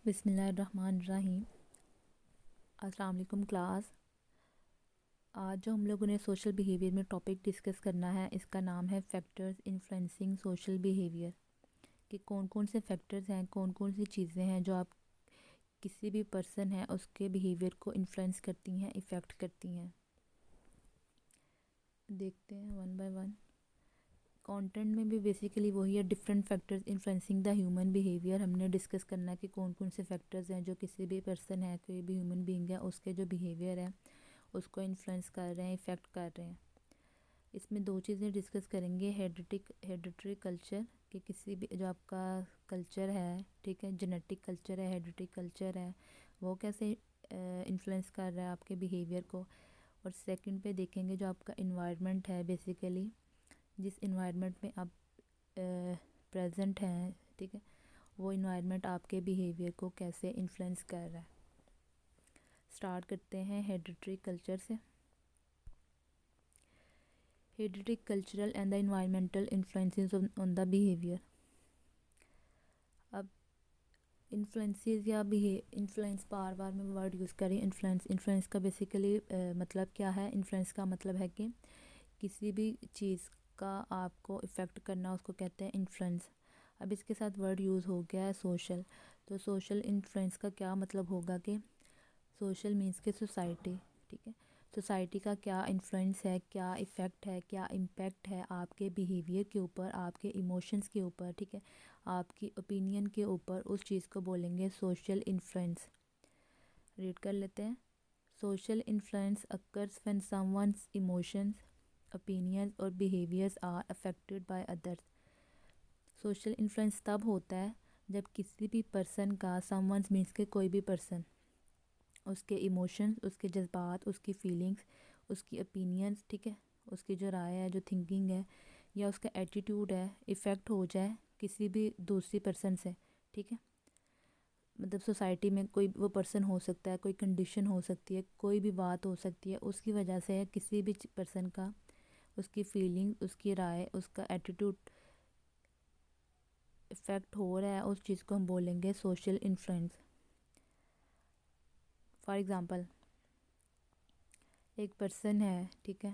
بسم اللہ الرحمن الرحیم۔ السلام علیکم کلاس۔ آج جو ہم لوگوں نے سوشل بیہیویئر میں ٹاپک ڈسکس کرنا ہے، اس کا نام ہے فیکٹرز انفلوئنسنگ سوشل بیہیویئر، کہ کون کون سے فیکٹرز ہیں، کون کون سی چیزیں ہیں جو آپ کسی بھی پرسن ہے اس کے بیہیویئر کو انفلوئنس کرتی ہیں، افیکٹ کرتی ہیں۔ دیکھتے ہیں ون بائی ون۔ کانٹینٹ میں بھی بیسیکلی وہی ہے، different factors influencing the human behaviour. ہم نے ڈسکس کرنا ہے کہ کون کون سے فیکٹرز ہیں جو کسی بھی پرسن ہے، کوئی بھی ہیومن بینگ ہے، اس کے جو بیہیویئر ہے اس کو انفلوئنس کر رہے ہیں، افیکٹ کر رہے ہیں۔ اس میں دو چیزیں ڈسکس کریں گے، ہیریڈیٹری کلچر، کہ کسی بھی جو آپ کا کلچر ہے، ٹھیک ہے، جینیٹک کلچر ہے، ہیریڈیٹری کلچر ہے، وہ کیسے انفلوئنس کر رہا ہے آپ کے بیہیویئر کو۔ اور سیکنڈ پہ دیکھیں گے جو آپ کا انوائرمنٹ ہے، بیسیکلی جس انوائرمنٹ میں آپ پریزنٹ ہیں، ٹھیک ہے، وہ انوائرمنٹ آپ کے بیہیویئر کو کیسے انفلوئنس کر رہا ہے۔ سٹارٹ کرتے ہیں ہیریڈیٹری کلچر سے۔ Hereditary cultural and the environmental influences on the behaviour. اب انفلوئنسز یا انفلوئنس، بار بار میں ورڈ یوز کریں انفلوئنس کا بیسیکلی مطلب کیا ہے؟ انفلوئنس کا مطلب ہے کہ کسی بھی چیز کا آپ کو افیکٹ کرنا، اس کو کہتے ہیں انفلوئنس۔ اب اس کے ساتھ ورڈ یوز ہو گیا ہے سوشل، تو سوشل انفلوئنس کا کیا مطلب ہوگا کہ سوشل مینس کے سوسائٹی، ٹھیک ہے، سوسائٹی کا کیا انفلوئنس ہے، کیا افیکٹ ہے، کیا امپیکٹ ہے آپ کے بیہیویئر کے اوپر، آپ کے ایموشنز کے اوپر، ٹھیک ہے، آپ کی اوپینین کے اوپر، اس چیز کو بولیں گے سوشل انفلوئنس۔ ریڈ کر لیتے ہیں۔ Social influence occurs when someone's emotions, opinions اور behaviors are affected by others۔ Social influence تب ہوتا ہے جب کسی بھی پرسن کا، someone's means کہ کوئی بھی پرسن، اس کے ایموشنز، اس کے جذبات، اس کی فیلنگز، اس کی اوپینینز، ٹھیک ہے، اس کی جو رائے ہے، جو تھنکنگ ہے، یا اس کا ایٹیٹیوڈ ہے، افیکٹ ہو جائے کسی بھی دوسری پرسن سے، ٹھیک ہے۔ مطلب سوسائٹی میں کوئی وہ پرسن ہو سکتا ہے، کوئی کنڈیشن ہو سکتی ہے، کوئی بھی بات ہو سکتی ہے، اس کی وجہ سے کسی بھی پرسن کا، اس کی فیلنگ، اس کی رائے، اس کا ایٹیٹیوڈ افیکٹ ہو رہا ہے، اس چیز کو ہم بولیں گے سوشل انفلوئنس۔ فار ایگزامپل، ایک پرسن ہے، ٹھیک ہے،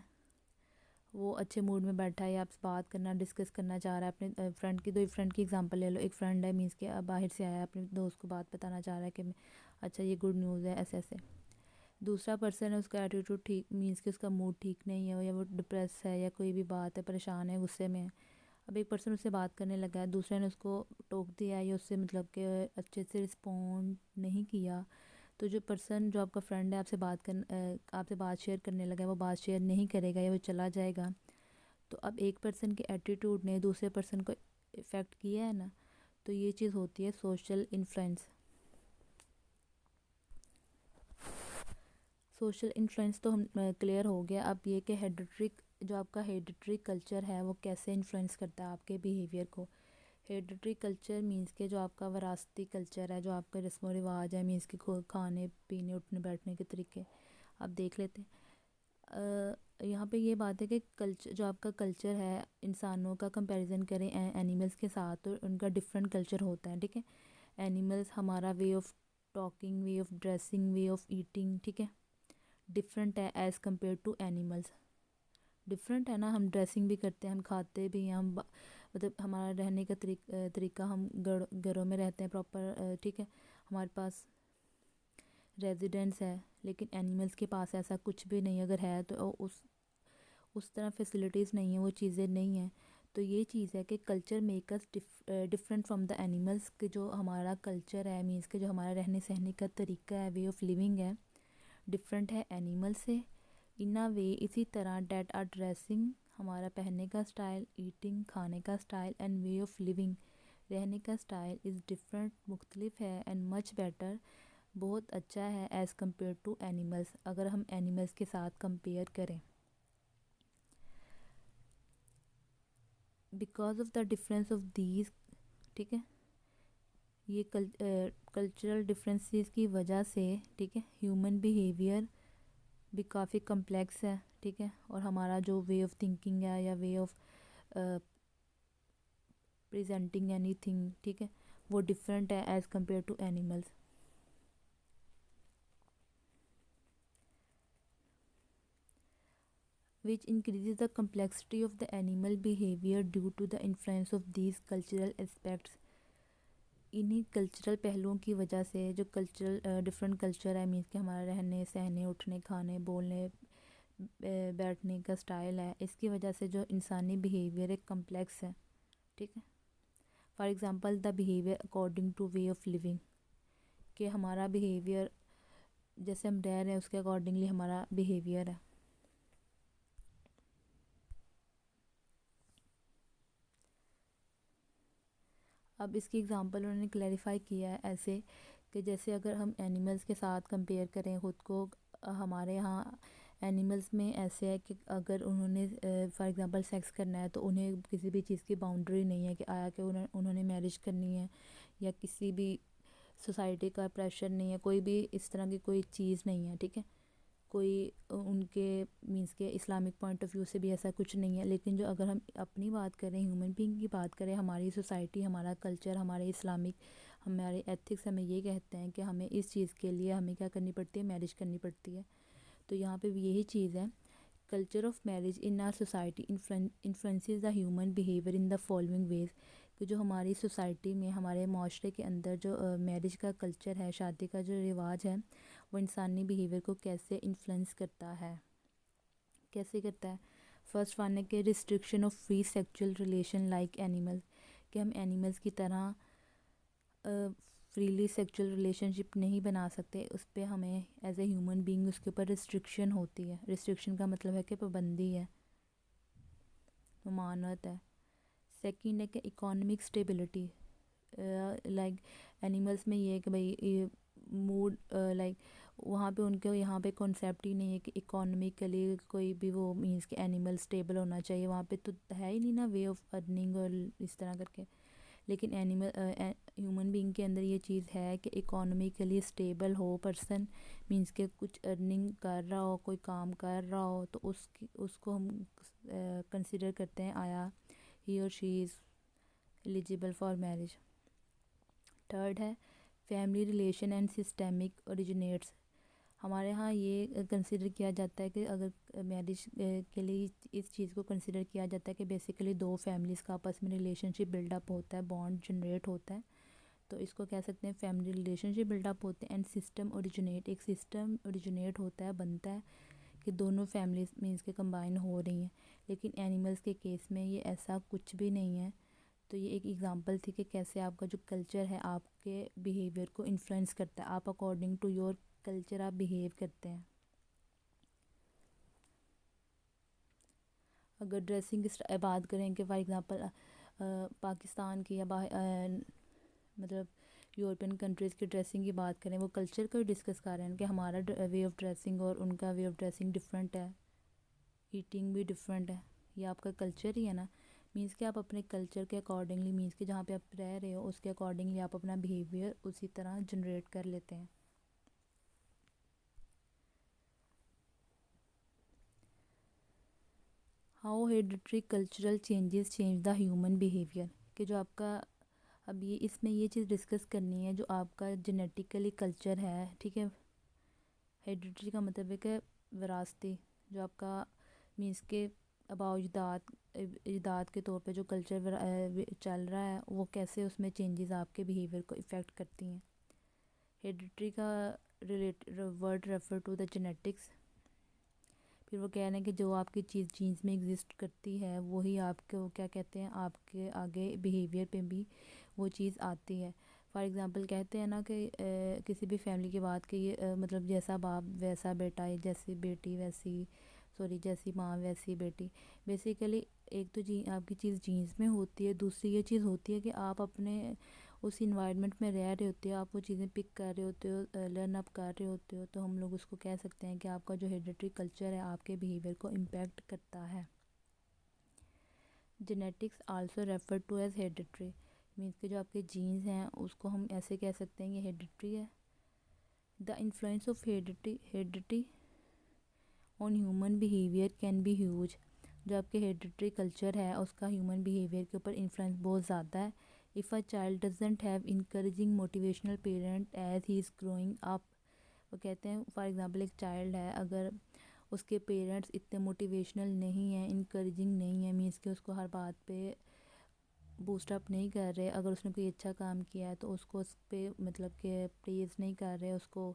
وہ اچھے موڈ میں بیٹھا ہے، آپ سے بات کرنا، ڈسکس کرنا چاہ رہا ہے اپنے فرینڈ کی، فرینڈ کی ایگزامپل لے لو۔ ایک فرینڈ ہے، مینس کہ باہر سے آیا ہے، اپنے دوست کو بات بتانا چاہ رہا ہے کہ اچھا یہ گڈ نیوز ہے، ایسے ایسے۔ دوسرا پرسن ہے، اس کا ایٹیٹیوڈ ٹھیک، مینس کہ اس کا موڈ ٹھیک نہیں ہے، یا وہ ڈپریس ہے، یا کوئی بھی بات ہے، پریشان ہے، غصے میں ہے۔ اب ایک پرسن اس سے بات کرنے لگا ہے، دوسرے نے اس کو ٹوک دیا ہے، یا اس سے مطلب کہ اچھے سے رسپونڈ نہیں کیا، تو جو پرسن، جو آپ کا فرینڈ ہے، آپ سے بات شیئر کرنے لگا ہے، وہ بات شیئر نہیں کرے گا، یا وہ چلا جائے گا۔ تو اب ایک پرسن کے ایٹیٹیوڈ نے دوسرے پرسن کو افیکٹ کیا ہے نا، تو یہ چیز ہوتی ہے سوشل انفلوئنس۔ سوشل انفلوئنس تو ہم کلیئر ہو گیا۔ اب یہ کہ جو آپ کا ہیریڈیٹری کلچر ہے وہ کیسے انفلوئنس کرتا ہے آپ کے بیہیویئر کو۔ ہیریڈیٹری کلچر مینس کہ جو آپ کا وراثتی کلچر ہے، جو آپ کا رسم و رواج ہے، مینس کہ کھانے پینے، اٹھنے بیٹھنے کے طریقے، آپ دیکھ لیتے ہیں۔ یہاں پہ یہ بات ہے کہ جو آپ کا کلچر ہے، انسانوں کا کمپیریزن کریں اینیملز کے ساتھ، تو ان کا ڈفرینٹ کلچر ہوتا ہے، ٹھیک ہے۔ اینیملز، ہمارا way of talking, way of dressing, way of eating, ٹھیک ہے، ڈفرینٹ ہے as compare to animals. Different ہے نا، ہم ڈریسنگ بھی کرتے ہیں، ہم کھاتے بھی ہیں، ہم مطلب ہمارا رہنے کا طریقہ، ہم گھروں میں رہتے ہیں پراپر، ٹھیک ہے، ہمارے پاس ریزیڈنس ہے، لیکن اینیملز کے پاس ایسا کچھ بھی نہیں، اگر ہے تو اس طرح فیسلٹیز نہیں ہیں، وہ چیزیں نہیں ہیں۔ تو یہ چیز ہے کہ culture make us different from the animals, کہ جو ہمارا کلچر ہے، مینس کہ جو ہمارا رہنے سہنے کا طریقہ ہے، وے آف لیونگ ہے، ڈفرینٹ ہے اینیمل سے۔ ان اے وے، اسی طرح ڈیٹ آر ڈریسنگ، ہمارا پہننے کا سٹائل، ایٹنگ، کھانے کا style, and way of living, رہنے کا سٹائل از ڈفرینٹ، مختلف ہے، اینڈ مچ بیٹر، بہت اچھا ہے، ایز کمپیئر ٹو اینیملز، اگر ہم اینیملز کے ساتھ کمپیئر کریں۔ Because of the difference of these, ٹھیک ہے، یہ کلچرل ڈفرینسز کی وجہ سے، ٹھیک ہے، ہیومن بیہیویئر بھی کافی کمپلیکس ہے، ٹھیک ہے، اور ہمارا جو وے آف تھنکنگ ہے، یا way of presenting anything, ٹھیک ہے، وہ ڈفرینٹ ہے as compare to animals. which increases the complexity of the animal behavior due to the influence of these cultural aspects. انہی کلچرل پہلوؤں کی وجہ سے جو کلچرل ڈفرینٹ کلچر ہے مینس کہ ہمارا رہنے سہنے اٹھنے کھانے بولنے بیٹھنے کا سٹائل ہے، اس کی وجہ سے جو انسانی بیہیویئر ایک کمپلیکس ہے. ٹھیک ہے، for example the behaviour according to way of living, کہ ہمارا بیہیویئر جیسے ہم رہ رہے ہیں اس کے اکارڈنگلی ہمارا بیہیویئر ہے. اب اس کی ایگزامپل انہوں نے کلیریفائی کیا ہے ایسے کہ جیسے اگر ہم اینیملز کے ساتھ کمپیئر کریں خود کو، ہمارے ہاں اینیملز میں ایسے ہے کہ اگر انہوں نے فار ایگزامپل سیکس کرنا ہے تو انہیں کسی بھی چیز کی باؤنڈری نہیں ہے کہ آیا کہ انہوں نے میرج کرنی ہے، یا کسی بھی سوسائٹی کا پریشر نہیں ہے، کوئی بھی اس طرح کی کوئی چیز نہیں ہے. ٹھیک ہے، کوئی ان کے مینس کے اسلامک پوائنٹ آف ویو سے بھی ایسا کچھ نہیں ہے. لیکن جو اگر ہم اپنی بات کریں، ہیومن بینگ کی بات کریں، ہماری سوسائٹی، ہمارا کلچر، ہمارے اسلامک، ہمارے ایتھکس ہمیں یہ کہتے ہیں کہ ہمیں اس چیز کے لیے ہمیں کیا کرنی پڑتی ہے، میرج کرنی پڑتی ہے. تو یہاں پہ بھی یہی چیز ہے، culture of marriage in our society influences the human behaviour in the following ways, کہ جو ہماری سوسائٹی میں ہمارے معاشرے کے اندر جو میرج کا کلچر ہے، شادی کا جو رواج ہے، وہ انسانی بیہیویئر کو کیسے انفلوئنس کرتا ہے. کیسے کرتا ہے؟ فرسٹ ون ہے کہ restriction of free sexual relation like animal, کہ ہم اینیملز کی طرح فریلی سیکچول ریلیشن شپ نہیں بنا سکتے، اس پہ ہمیں ایز اے ہیومن بینگ اس کے اوپر ریسٹرکشن ہوتی ہے. ریسٹرکشن کا مطلب ہے کہ پابندی ہے، ممانعت ہے. سیکنڈ ہے کہ اکانومک اسٹیبلٹی، لائک اینیملس میں یہ ہے کہ بھائی موڈ لائک وہاں پہ ان کے یہاں پہ کانسیپٹ ہی نہیں ہے کہ اکانومیکلی کوئی بھی وہ مینس کہ اینیمل اسٹیبل ہونا چاہیے. وہاں پہ تو ہے ہی نہیں نا وے آف ارننگ اور اس طرح کر کے. لیکن ہیومن بینگ کے اندر یہ چیز ہے کہ اکانومیکلی اسٹیبل ہو پرسن، مینس کہ کچھ ارننگ کر رہا ہو، کوئی کام کر رہا ہو، تو اس کو ہم کنسیڈر کرتے ہیں آیا ہی اور she is eligible for marriage. Third ہے family relation and systemic originates. ہمارے ہاں یہ کنسیڈر کیا جاتا ہے کہ اگر میرج کے لیے اس چیز کو کنسیڈر کیا جاتا ہے کہ بیسیکلی دو فیملیز کا آپس میں ریلیشن شپ بلڈ اپ ہوتا ہے، بانڈ جنریٹ ہوتا ہے، تو اس کو کہہ سکتے ہیں فیملی ریلیشن شپ بلڈ اپ ہوتے ہیں. اینڈ سسٹم اوریجنیٹ، ایک سسٹم اوریجنیٹ ہوتا ہے، بنتا ہے کہ دونوں فیملیز مینس کے کمبائن ہو رہی ہیں. لیکن اینیملز کے کیس میں یہ ایسا کچھ بھی نہیں ہے. تو یہ ایک ایگزامپل تھی کہ کیسے آپ کا جو کلچر ہے آپ کے بیہیویئر کو انفلوئنس کرتا ہے، آپ اکارڈنگ ٹو یور کلچر آپ بیہیو کرتے ہیں. اگر ڈریسنگ کی بات کریں کہ فار ایگزامپل پاکستان کی یا مطلب یورپین کنٹریز کی ڈریسنگ کی بات کریں، وہ کلچر کو ڈسکس کر رہے ہیں کہ ہمارا وے آف ڈریسنگ اور ان کا وے آف ڈریسنگ ڈفرینٹ ہے، ایٹنگ بھی ڈفرینٹ ہے. یہ آپ کا کلچر ہی ہے نا، مینس کہ آپ اپنے کلچر کے اکارڈنگلی، مینس کہ جہاں پہ آپ رہ رہے ہو اس کے اکارڈنگلی آپ اپنا بیہیویئر اسی طرح جنریٹ کر لیتے ہیں. How hereditary cultural changes change the human behaviour, کہ جو آپ کا اب یہ اس میں یہ چیز ڈسکس کرنی ہے جو آپ کا جینیٹیکلی کلچر ہے. ٹھیک ہے، ہیریڈیٹری کا مطلب ہے کہ وراثتی، جو آپ کا مینس کے آباء و اجداد کے طور پہ جو کلچر چل رہا ہے وہ کیسے اس میں چینجز آپ کے بیہیویئر کو افیکٹ کرتی ہیں. ہیریڈیٹری کا word refer to the genetics. پھر وہ کہہ رہے ہیں کہ جو آپ کی چیز جینز میں ایگزسٹ کرتی ہے وہی آپ کو کیا کہتے ہیں آپ کے آگے بیہیویئر پہ بھی وہ چیز آتی ہے. فار ایگزامپل کہتے ہیں نا کہ کسی بھی فیملی کی بات کہ یہ مطلب جیسا باپ ویسا بیٹا ہے، جیسی بیٹی ویسی جیسی ماں ویسی بیٹی. بیسیکلی ایک تو آپ کی چیز جینز میں ہوتی ہے، دوسری یہ چیز ہوتی ہے کہ آپ اپنے اس انوائرمنٹ میں رہ رہے ہوتے ہو، آپ وہ چیزیں پک کر رہے ہوتے ہو، لرن اپ کر رہے ہوتے ہو، تو ہم لوگ اس کو کہہ سکتے ہیں کہ آپ کا جو ہیریڈیٹری کلچر ہے آپ کے بیہیویئر کو امپیکٹ کرتا ہے. Genetics also refer to as hereditary, means کہ جو آپ کے جینز ہیں اس کو ہم ایسے کہہ سکتے ہیں یہ ہیریڈیٹری ہے. The influence of heredity on human behaviour can be huge. جو آپ کے ہیریڈیٹری کلچر ہے اس کا ہیومن بیہیویئر کے اوپر انفلوئنس بہت زیادہ ہے. If a child doesn't have encouraging motivational parent as he is growing up, وہ کہتے ہیں فار ایگزامپل ایک چائلڈ ہے، اگر اس کے پیرنٹس اتنے موٹیویشنل نہیں ہیں، انکریجنگ نہیں ہیں، مینس کہ اس کو ہر بات پہ بوسٹ اپ نہیں کر رہے، اگر اس نے کوئی اچھا کام کیا ہے تو اس کو اس پہ مطلب کہ پریز نہیں کر رہے، اس کو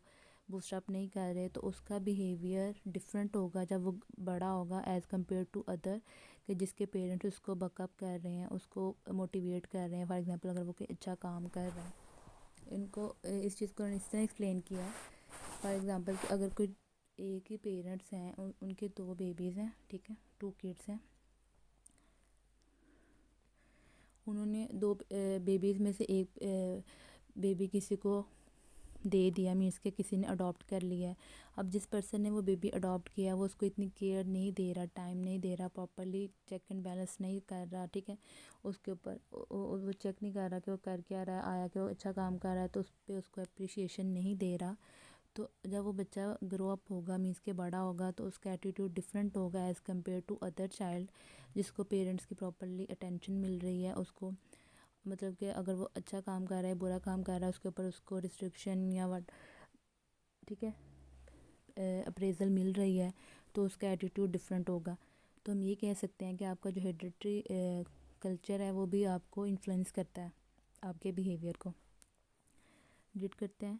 بوسٹ اپ نہیں کر رہے، تو اس کا بیہیویئر ڈفرینٹ ہوگا جب وہ بڑا ہوگا ایز کمپیئر ٹو ادر، کہ جس کے پیرنٹس اس کو بک اپ کر رہے ہیں، اس کو موٹیویٹ کر رہے ہیں. فار ایگزامپل اگر وہ کوئی اچھا کام کر رہا ہے، ان کو اس چیز کو اس طرح ایکسپلین کیا. فار ایگزامپل کہ اگر کوئی ایک ہی پیرنٹس ہیں، ان کے 2 بیبیز ہیں، ٹھیک ہے، 2 کڈس ہیں، انہوں نے 2 بیبیز میں سے ایک بیبی کسی کو دے دیا، مینس کہ کسی نے اڈاپٹ کر لیا ہے. اب جس پرسن نے وہ بیبی اڈاپٹ کیا وہ اس کو اتنی کیئر نہیں دے رہا، ٹائم نہیں دے رہا، پراپرلی چیک اینڈ بیلنس نہیں کر رہا، ٹھیک ہے، اس کے اوپر وہ چیک نہیں کر رہا کہ وہ کر کیا رہا ہے، آیا کہ وہ اچھا کام کر رہا ہے، تو اس پہ اس کو اپریشیشن نہیں دے رہا. تو جب وہ بچہ گرو اپ ہوگا، مینس کہ بڑا ہوگا، تو اس کا ایٹیٹیوڈ ڈفرینٹ ہوگا as compare to other child, جس کو پیرنٹس کی پراپرلی اٹینشن مل رہی ہے. اس کو مطلب کہ اگر وہ اچھا کام کر رہا ہے، برا کام کر رہا ہے، اس کے اوپر اس کو ریسٹرکشن یا ٹھیک ہے اپریزل مل رہی ہے، تو اس کا ایٹیٹیوڈ ڈفرینٹ ہوگا. تو ہم یہ کہہ سکتے ہیں کہ آپ کا جو ہیریڈیٹری کلچر ہے وہ بھی آپ کو انفلوئنس کرتا ہے، آپ کے بیہیویئر کو ریڈ کرتے ہیں.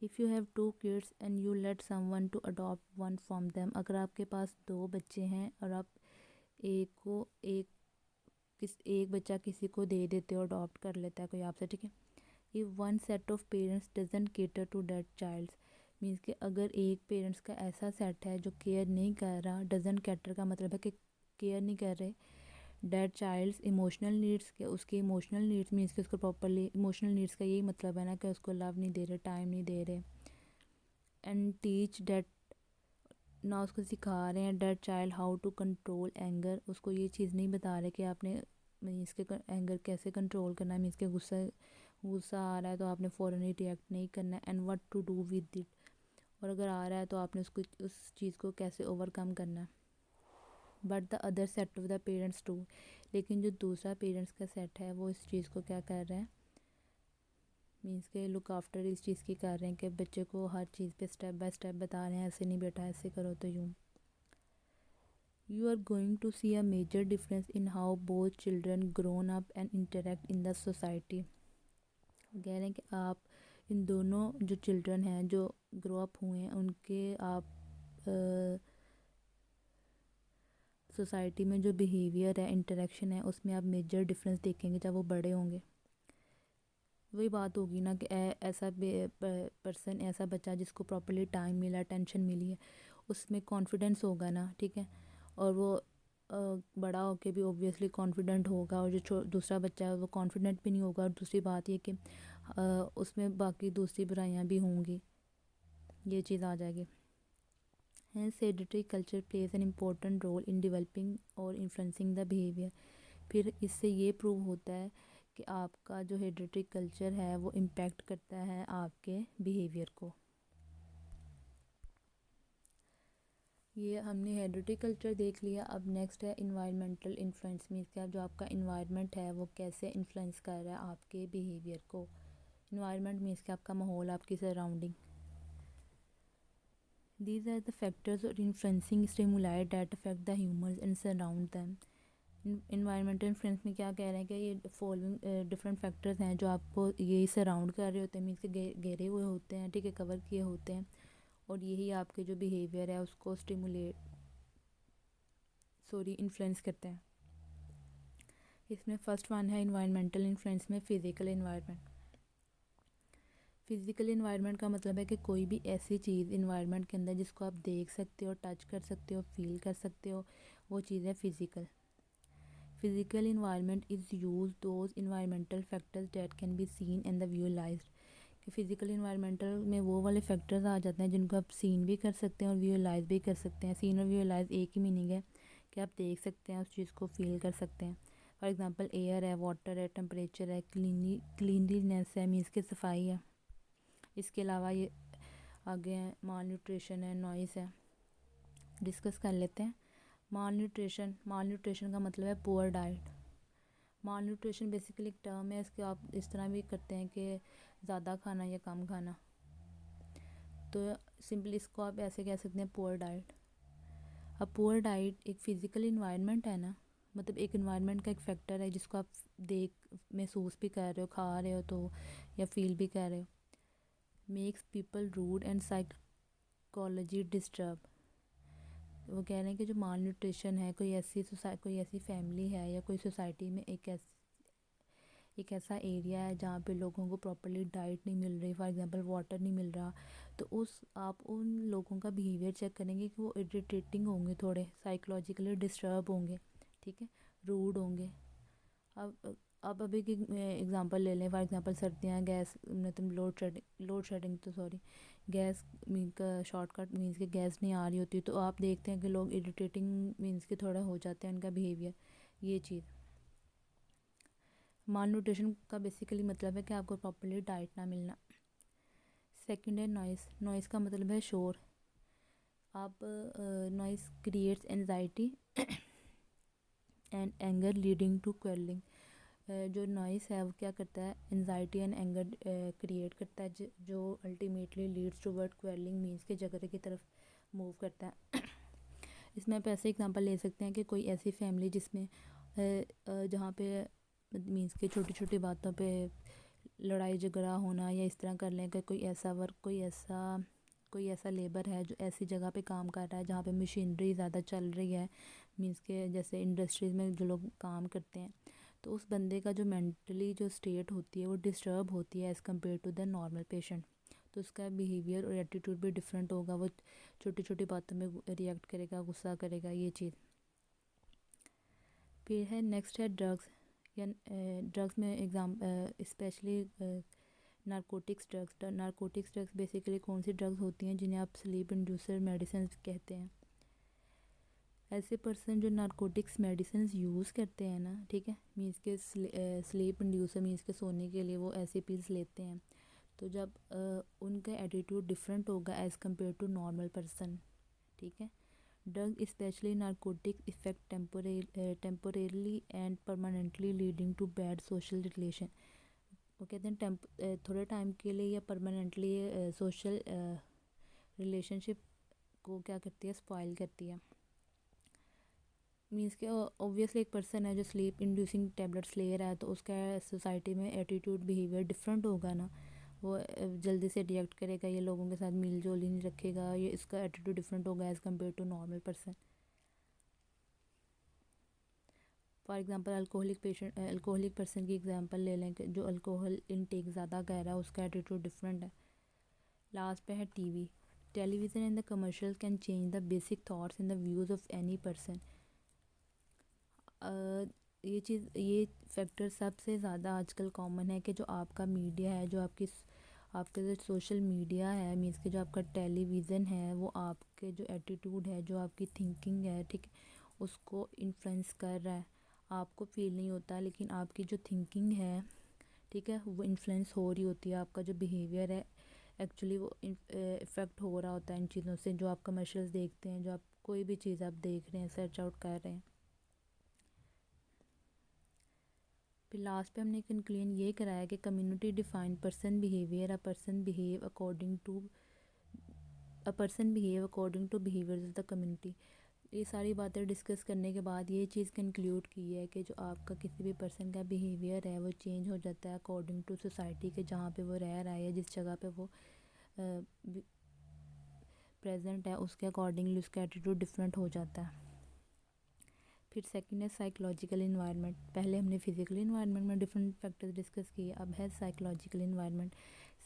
If you have 2 kids and you let someone to adopt one from them, اگر آپ کے پاس 2 بچے ہیں اور آپ ایک بچہ کسی کو دے دیتے ہو، اڈاپٹ کر لیتا ہے کوئی آپ سے، ٹھیک ہے. if one set of parents doesn't cater to that child's، means کہ اگر ایک پیرنٹس کا ایسا سیٹ ہے جو کیئر نہیں کر رہا، ڈزنٹ کیٹر کا مطلب ہے کہ کیئر نہیں کر رہے دیٹ چائلڈس ایموشنل نیڈس، کہ اس کی ایموشنل نیڈس، مینس کہ اس کو پراپرلی ایموشنل نیڈس کا یہی مطلب ہے نا کہ اس کو لو نہیں دے رہے، ٹائم نہیں دے رہے. اینڈ ٹیچ دیٹ، نہ اس کو سکھا رہے ہیں that child how to control anger, اس کو یہ چیز نہیں بتا رہے کہ آپ نے مینس کے اینگر کیسے کنٹرول کرنا ہے، مینس کہ غصہ آ رہا ہے تو آپ نے فوراً ری ایکٹ نہیں کرنا ہے. And what to do with it, اور اگر آ رہا ہے تو آپ نے اس چیز کو کیسے اوور کم کرنا ہے. But the other set of the parents too, لیکن جو دوسرا پیرنٹس کا سیٹ ہے وہ اس چیز کو کیا کر رہے ہیں، مینس کہ لک آفٹر اس چیز کی کر رہے ہیں کہ بچے کو ہر چیز پہ اسٹیپ بائی اسٹیپ بتا رہے ہیں، ایسے نہیں بیٹا، ایسے کرو تو یوں. You are going to see a major difference in how both children grown up and interact in the society. کہہ رہے ہیں کہ آپ ان دونوں جو چلڈرن ہیں جو گرو اپ ہوئے ہیں، ان کے آپ سوسائٹی میں جو بیہیویئر ہے، انٹریکشن ہے، اس میں آپ میجر ڈفرینس دیکھیں گے جب وہ بڑے ہوں گے. وہی بات ہوگی نا کہ ایسا پرسن، ایسا بچہ جس کو پراپرلی ٹائم ملا، اٹینشن ملی ہے، اس میں کانفیڈنس ہوگا نا، ٹھیک ہے، اور وہ بڑا ہو کے بھی اوبویسلی کانفیڈنٹ ہوگا. اور جو دوسرا بچہ ہے وہ کانفیڈنٹ بھی نہیں ہوگا. اور دوسری بات یہ کہ اس میں باقی دوسری برائیاں بھی ہوں گی، یہ چیز آ جائے گی. Hence hereditary culture plays an important role in developing or influencing the behaviour. پھر اس سے یہ پروو ہوتا ہے کہ آپ کا جو ہیریڈیٹری کلچر ہے وہ امپیکٹ کرتا ہے آپ کے بیہیویئر کو. یہ ہم نے ہیریڈیٹری کلچر دیکھ لیا. اب نیکسٹ ہے انوائرمنٹل انفلوئنس، مینس کہ جو آپ کا انوائرمنٹ ہے وہ کیسے انفلوئنس کر رہا ہے آپ کے بیہیویئر کو. انوائرمنٹ مینس کہ آپ کا ماحول، آپ کی surrounding. These are the factors اور influencing stimuli that affect the humans and surround them. Environmental influence میں کیا کہہ رہے ہیں کہ یہ فالوئنگ ڈفرینٹ فیکٹرز ہیں جو آپ کو یہی سراؤنڈ کر رہے ہوتے ہیں، مینس کہ گھیرے ہوئے ہوتے ہیں، ٹھیک ہے، کور کیے ہوتے ہیں، اور یہی آپ کے جو بیہیویئر ہے اس کو انفلوئنس کرتے ہیں. اس میں فرسٹ ون ہے انوائرمنٹل انفلوئنس میں فزیکل انوائرمنٹ. فزیکل انوائرمنٹ کا مطلب ہے کہ کوئی بھی ایسی چیز انوائرمنٹ کے اندر جس کو آپ دیکھ سکتے ہو، ٹچ کر سکتے ہو، فیل کر سکتے ہو، وہ چیز ہے physical. Physical environment is use those environmental factors that can be seen and the visualized. کہ فزیکل انوائرمنٹل میں وہ والے فیکٹرز آ جاتے ہیں جن کو آپ سین بھی کر سکتے ہیں اور ویژوائز بھی کر سکتے ہیں. سین اور ویژوائز ایک ہی میننگ ہے کہ آپ دیکھ سکتے ہیں، اس چیز کو فیل کر سکتے ہیں. فار ایگزامپل ایئر ہے، واٹر ہے، ٹمپریچر ہے، کلینلینیس ہے، مینس کی صفائی ہے. اس کے علاوہ یہ آگے ہیں مال نیوٹریشن ہے، نوائز ہے. ڈسکس کر لیتے ہیں. مال نیوٹریشن کا مطلب ہے پور ڈائٹ. مال نیوٹریشن بیسیکلی ایک ٹرم ہے، اس کے آپ اس طرح بھی کرتے ہیں کہ زیادہ کھانا یا کم کھانا، تو سمپلی اس کو آپ ایسے کہہ سکتے ہیں پور ڈائٹ۔ اب پور ڈائٹ ایک فزیکل انوائرمنٹ ہے نا، مطلب ایک انوائرمنٹ کا ایک فیکٹر ہے جس کو آپ دیکھ محسوس بھی کر رہے ہو، کھا رہے ہو تو یا فیل بھی کر رہے ہو، makes people rude and psychology disturb. وہ کہہ رہے ہیں کہ جو مال نیوٹریشن ہے، کوئی ایسی فیملی ہے یا کوئی سوسائٹی میں ایک ایسا ایریا ہے جہاں پہ لوگوں کو پراپرلی ڈائٹ نہیں مل رہی، فار ایگزامپل واٹر نہیں مل رہا، تو آپ ان لوگوں کا بیہیویئر چیک کریں گے کہ وہ اریٹیٹنگ ہوں گے، تھوڑے سائیکولوجیکلی ڈسٹرب ہوں گے، ٹھیک ہے، روڈ ہوں گے۔ اب ابھی کی ایگزامپل لے لیں، فار ایگزامپل سردیاں، گیس مطلب لوڈ شیڈنگ تو سوری گیس کا شارٹ کٹ مینس کہ گیس نہیں آ رہی ہوتی، تو آپ دیکھتے ہیں کہ لوگ اریٹیٹنگ مینس کہ تھوڑا ہو جاتے ہیں ان کا بیہیویئر۔ یہ چیز مال نیوٹریشن کا بیسیکلی مطلب ہے کہ آپ کو پراپرلی ڈائٹ نہ ملنا۔ سیکنڈ ہے نوائز کا مطلب ہے شور۔ آپ noise creates anxiety and anger leading to quarrelling. جو نوائز ہے وہ کیا کرتا ہے، انزائٹی اینڈ اینگر کریٹ کرتا ہے، جو ultimately leads to word quarrelling means کے جھگڑے کی طرف موو کرتا ہے۔ اس میں آپ ایسے اگزامپل لے سکتے ہیں کہ کوئی ایسی فیملی جس میں جہاں پہ مینس کہ چھوٹی چھوٹی باتوں پہ لڑائی جھگڑا ہونا، یا اس طرح کر لیں کہ کوئی ایسا ورک کوئی ایسا لیبر ہے جو ایسی جگہ پہ کام کر رہا ہے جہاں پہ مشینری زیادہ چل رہی ہے، مینس کہ جیسے انڈسٹریز میں جو لوگ کام کرتے ہیں، تو اس بندے کا جو مینٹلی جو اسٹیٹ ہوتی ہے وہ ڈسٹرب ہوتی ہے as compare to the normal patient, تو اس کا بیہیویئر اور ایٹیٹیوڈ بھی ڈفرینٹ ہوگا، وہ چھوٹی چھوٹی باتوں میں ریئیکٹ کرے گا، غصہ کرے گا، یہ چیز۔ پھر ہے نیکسٹ ہے ڈرگس، یا ڈرگس میں اسپیشلی نارکوٹکس ڈرگس بیسیکلی کون سی ڈرگس ہوتی ہیں جنہیں آپ سلیپ انڈیوسر میڈیسنز کہتے ہیں۔ ایسے پرسن جو نارکوٹکس میڈیسنز یوز کرتے ہیں نا، ٹھیک ہے، مینس کے سلیپ انڈیوسر مینس کے سونے کے لیے وہ ایسی پیلز لیتے ہیں، تو جب ان کا ایٹیٹیوڈ ڈفرینٹ ہوگا as compare to normal person, ٹھیک ہے۔ Drug especially narcotic affect temporarily and permanently leading to bad social relation. وہ کہتے ہیں تھوڑے ٹائم کے لیے یا پرماننٹلی سوشل ریلیشن شپ کو کیا کرتی ہے، اسپوائل کرتی ہے۔ مینس کہ اوبویسلی ایک پرسن ہے جو سلیپ انڈیوسنگ ٹیبلٹس لے رہا ہے، تو اس کا سوسائٹی میں ایٹیٹیوڈ بیہیویئر ڈفرینٹ ہوگا نا، وہ جلدی سے ریئیکٹ کرے گا، یہ لوگوں کے ساتھ میل جول ہی نہیں رکھے گا، یہ اس کا ایٹیٹیوڈ ڈفرینٹ ہوگا as compare to normal person. For example alcoholic person کی ایگزامپل لے لیں کہ جو الکوہل انٹیک زیادہ کر رہا ہے، اس کا ایٹیٹیوڈ ڈفرینٹ ہے۔ لاسٹ پہ ہے television and the commercial can change the basic thoughts and the views of any person. یہ فیکٹر سب سے زیادہ آج کل کامن ہے کہ جو آپ کا میڈیا ہے، جو آپ کا جو سوشل میڈیا ہے، مینس کہ جو آپ کا ٹیلی ویژن ہے، وہ آپ کے جو ایٹیٹیوڈ ہے، جو آپ کی تھنکنگ ہے، ٹھیک ہے، اس کو انفلوئنس کر رہا ہے۔ آپ کو فیل نہیں ہوتا لیکن آپ کی جو تھنکنگ ہے، ٹھیک ہے، وہ انفلوئنس ہو رہی ہوتی ہے، آپ کا جو بیہیویئر ہے ایکچولی وہ افیکٹ ہو رہا ہوتا ہے ان چیزوں سے، جو آپ کمرشلز دیکھتے ہیں، جو آپ کوئی بھی چیز آپ دیکھ رہے ہیں، سرچ آؤٹ کر رہے ہیں۔ پھر لاسٹ پہ ہم نے کنکلوژن یہ کرایا کہ community define person behaviour according to behaviours of the community. یہ ساری باتیں ڈسکس کرنے کے بعد یہ چیز کنکلیوڈ کی ہے کہ جو آپ کا کسی بھی پرسن کا بیہیویئر ہے وہ چینج ہو جاتا ہے اکارڈنگ ٹو سوسائٹی کے جہاں پہ وہ رہ رہا ہے، یا جس جگہ پہ وہ پریزنٹ ہے، اس کے اکارڈنگلی اس کا ایٹیٹیوڈ ڈفرینٹ ہو جاتا ہے۔ پھر سیکنڈ ہے سائیکولوجیکل انوائرمنٹ۔ پہلے ہم نے فزیکل انوائرمنٹ میں ڈفرینٹ فیکٹرز ڈسکس کیے، اب ہے سائیکولوجیکل انوائرمنٹ۔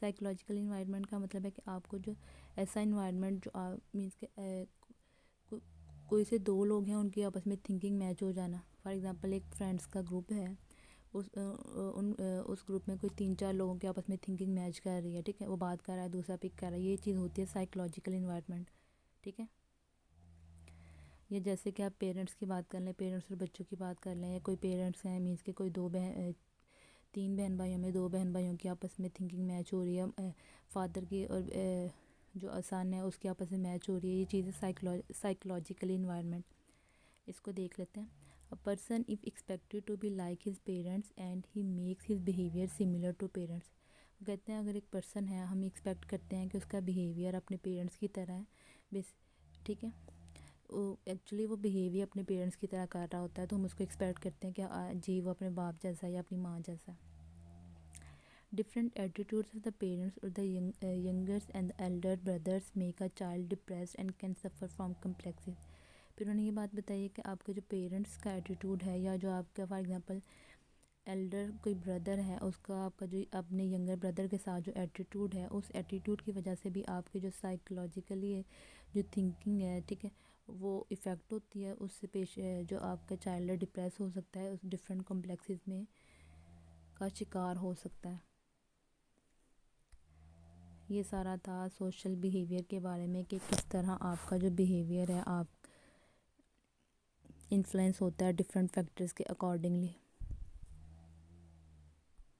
سائیکولوجیکل انوائرمنٹ کا مطلب ہے کہ آپ کو جو ایسا انوائرمنٹ جو مینس کہ کوئی سے دو لوگ ہیں، ان کی آپس میں تھنکنگ میچ ہو جانا، فار ایگزامپل ایک فرینڈس کا گروپ ہے، اس گروپ میں کوئی 3-4 لوگوں کے آپس میں تھنکنگ میچ کر رہی ہے، ٹھیک ہے، وہ بات کر رہا ہے، دوسرا پک کر رہا ہے، یہ چیز ہوتی ہے سائیکولوجیکل انوائرمنٹ، ٹھیک ہے۔ یہ جیسے کہ آپ پیرنٹس کی بات کر لیں، پیرنٹس اور بچوں کی بات کر لیں، یا کوئی پیرنٹس ہیں مینس کہ کوئی 3 بہن بھائیوں میں 2 بہن بھائیوں کی آپس میں تھنکنگ میچ ہو رہی ہے، فادر کی اور جو سن ہے اس کی آپس میں میچ ہو رہی ہے، یہ چیز ہے سائیکولوجیکل انوائرمنٹ۔ اس کو دیکھ لیتے ہیں۔ A person if expected to be like his parents and he makes his behavior similar to parents. کہتے ہیں اگر ایک پرسن ہے ہم ایکسپیکٹ کرتے ہیں کہ اس کا بیہیویئر اپنے پیرنٹس کی طرح ہے ٹھیک ہے، ایکچولی وہ بیہیویئر اپنے پیرنٹس کی طرح کر رہا ہوتا ہے تو ہم اس کو ایکسپیکٹ کرتے ہیں کہ جی وہ اپنے باپ جیسا ہے یا اپنی ماں جیسا ہے. Different attitudes of the parents اور the youngers and elder brothers make a child depressed and can suffer from complexes. پھر انہوں نے یہ بات بتائی کہ آپ کا جو پیرنٹس کا ایٹیٹیوڈ ہے یا جو آپ کا فار ایگزامپل ایلڈر کوئی بردر ہے اس کا آپ کا جو اپنے ینگر بردر کے ساتھ جو ایٹیٹیوڈ ہے اس ایٹیٹیوڈ کی وجہ سے بھی آپ کی جو سائیکولوجیکلی جو تھنکنگ ہے ٹھیک ہے وہ افیکٹ ہوتی ہے، اس سے پیش جو آپ کا چائلڈ ڈپریس ہو سکتا ہے، اس ڈفرینٹ کمپلیکسز میں کا شکار ہو سکتا ہے. یہ سارا تھا سوشل بیہیویئر کے بارے میں کہ کس طرح آپ کا جو بیہیویئر ہے آپ انفلوئنس ہوتا ہے ڈفرینٹ فیکٹرز کے اکارڈنگلی.